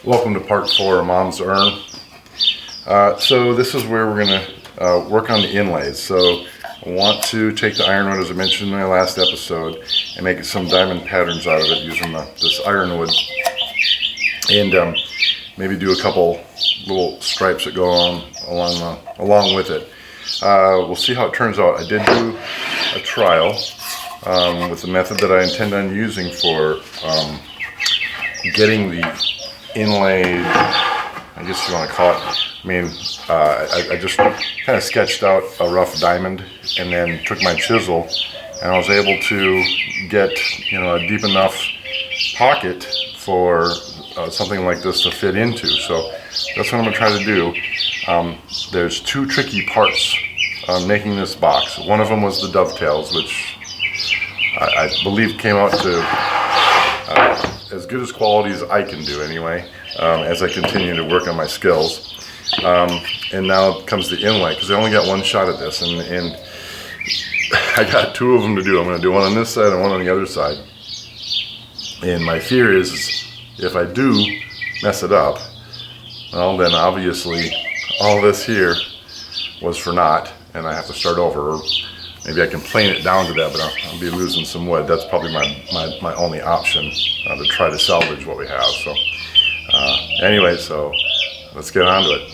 Welcome to part 4 of Mom's Urn. So this is where we're going to work on the inlays. So I want to take the ironwood, as I mentioned in my last episode, and make some diamond patterns out of it using this ironwood, and maybe do a couple little stripes that go on along with it. We'll see how it turns out. I did do a trial with the method that I intend on using for getting the inlaid, I guess you want to call it. I mean, I just kind of sketched out a rough diamond and then took my chisel, and I was able to get, a deep enough pocket for something like this to fit into. So that's what I'm going to try to do. There's two tricky parts on making this box. One of them was the dovetails, which I believe came out to as good as quality as I can do anyway, as I continue to work on my skills. And now comes the inlay, because I only got one shot at this, and I got two of them to do. I'm going to do one on this side and one on the other side. And my fear is if I do mess it up, well, then obviously all this here was for naught, and I have to start over. Or maybe I can plane it down to that, but I'll be losing some wood. That's probably my only option to try to salvage what we have. So anyway, so let's get on to it.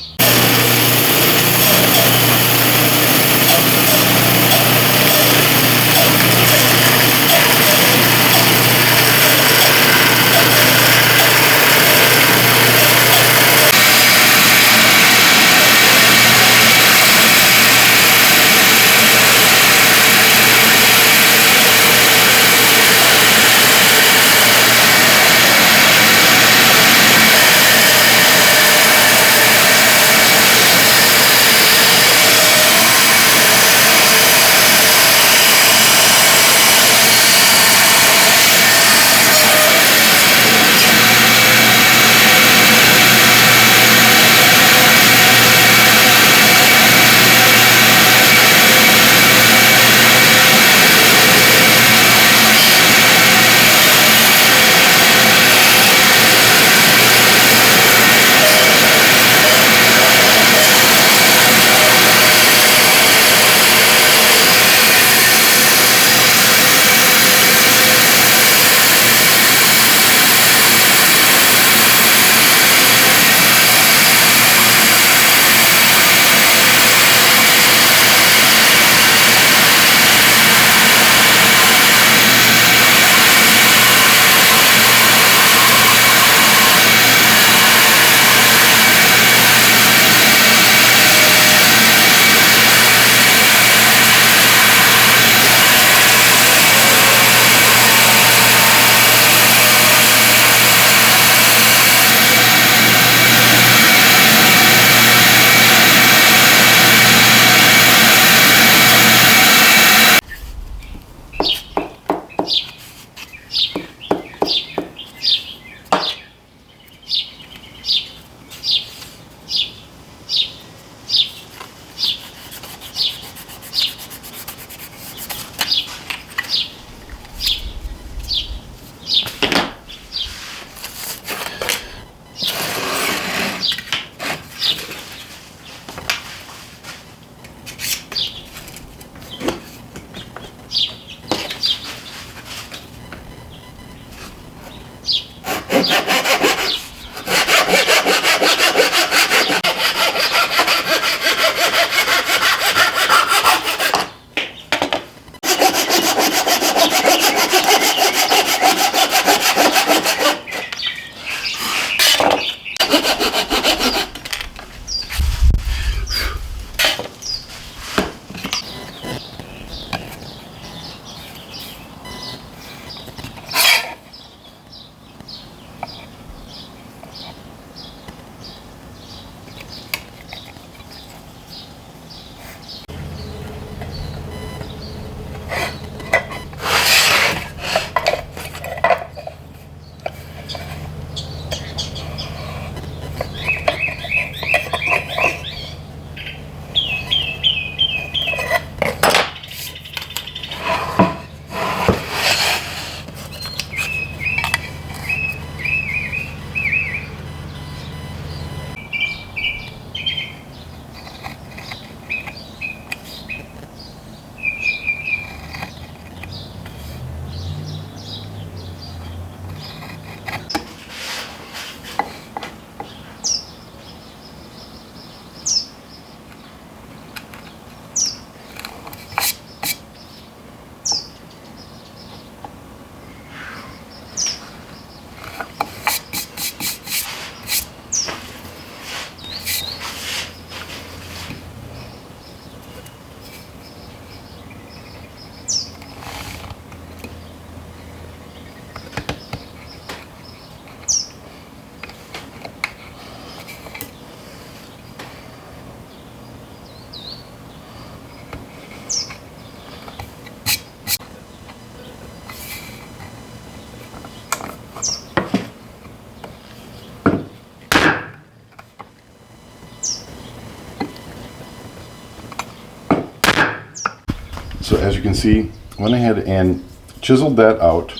So as you can see, went ahead and chiseled that out.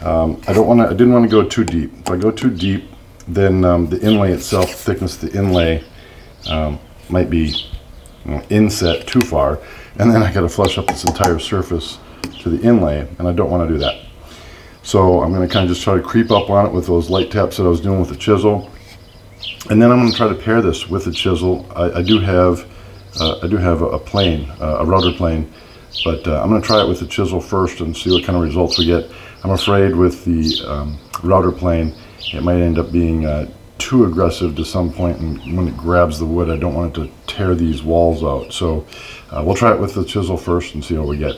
I didn't want to go too deep. If I go too deep, then the inlay itself, thickness of the inlay might be inset too far, and then I got to flush up this entire surface to the inlay, and I don't want to do that. So I'm going to kind of just try to creep up on it with those light taps that I was doing with the chisel, and then I'm going to try to pair this with the chisel. I do have a plane, a router plane, but I'm going to try it with the chisel first and see what kind of results we get. I'm afraid with the router plane, it might end up being too aggressive to some point, and when it grabs the wood, I don't want it to tear these walls out. So we'll try it with the chisel first and see what we get.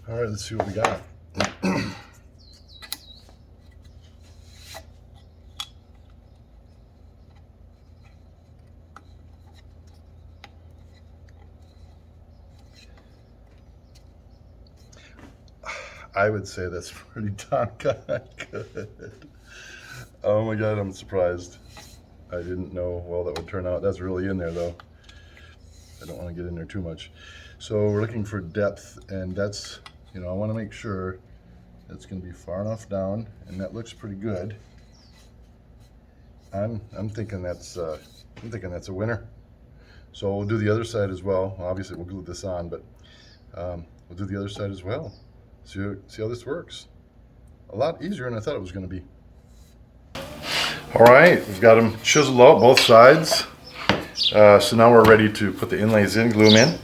All right, let's see what we got. I would say that's pretty darn good. Oh my God, I'm surprised. I didn't know well that would turn out. That's really in there though. I don't want to get in there too much. So we're looking for depth, and that's, I want to make sure that's going to be far enough down, and that looks pretty good. I'm thinking that's a winner. So we'll do the other side as well. Obviously we'll glue this on, but we'll do the other side as well. See how this works. A lot easier than I thought it was going to be. All right, we've got them chiseled out both sides. So now we're ready to put the inlays in, glue them in.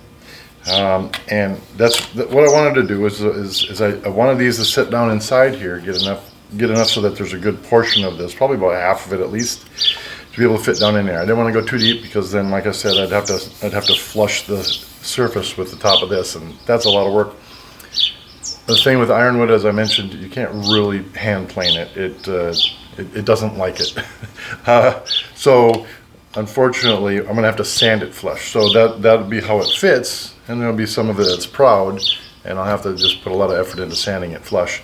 And that's what I wanted to do is I wanted these to sit down inside here, get enough so that there's a good portion of this, probably about half of it at least, to be able to fit down in there. I didn't want to go too deep because then, like I said, I'd have to flush the surface with the top of this, and that's a lot of work. The thing with Ironwood, as I mentioned, you can't really hand plane it. It doesn't like it. So unfortunately, I'm gonna have to sand it flush. So that'll be how it fits, and there'll be some of it that's proud, and I'll have to just put a lot of effort into sanding it flush.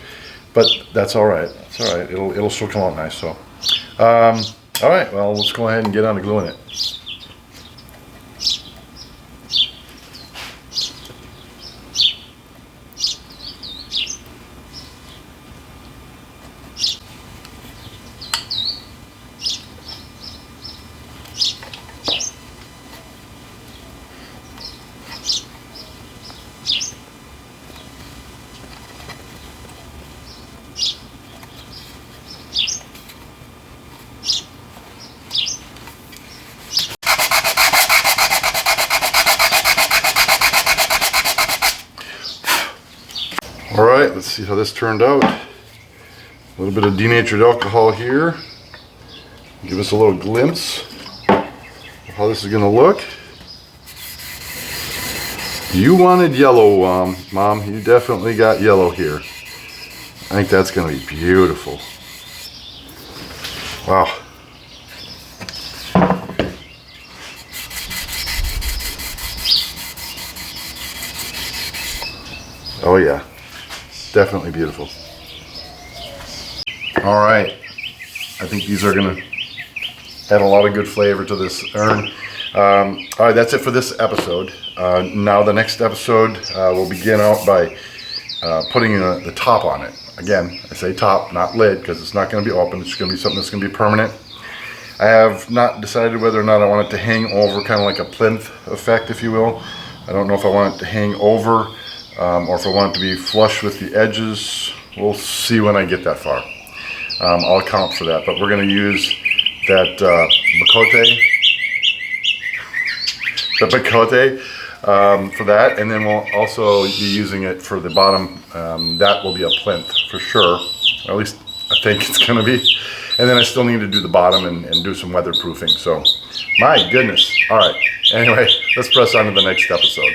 But that's all right. That's all right. It'll still come out nice. So, all right. Well, let's go ahead and get on to gluing it. All right, let's see how this turned out. A little bit of denatured alcohol here. Give us a little glimpse of how this is gonna look. You wanted yellow, Mom. You definitely got yellow here. I think that's gonna be beautiful. Wow. Oh yeah. Definitely beautiful. All right, I think these are gonna add a lot of good flavor to this urn. All right, that's it for this episode. Now the next episode, we'll begin out by putting the top on it. Again, I say top, not lid, because it's not going to be open. It's going to be something that's going to be permanent. I have not decided whether or not I want it to hang over, kind of like a plinth effect, if you will. I don't know if I want it to hang over or if I want it to be flush with the edges. We'll see when I get that far. I'll account for that, but we're going to use that bacote for that, and then we'll also be using it for the bottom. That will be a plinth for sure, or at least I think it's going to be. And then I still need to do the bottom and do some weatherproofing. So, my goodness. All right. Anyway, let's press on to the next episode.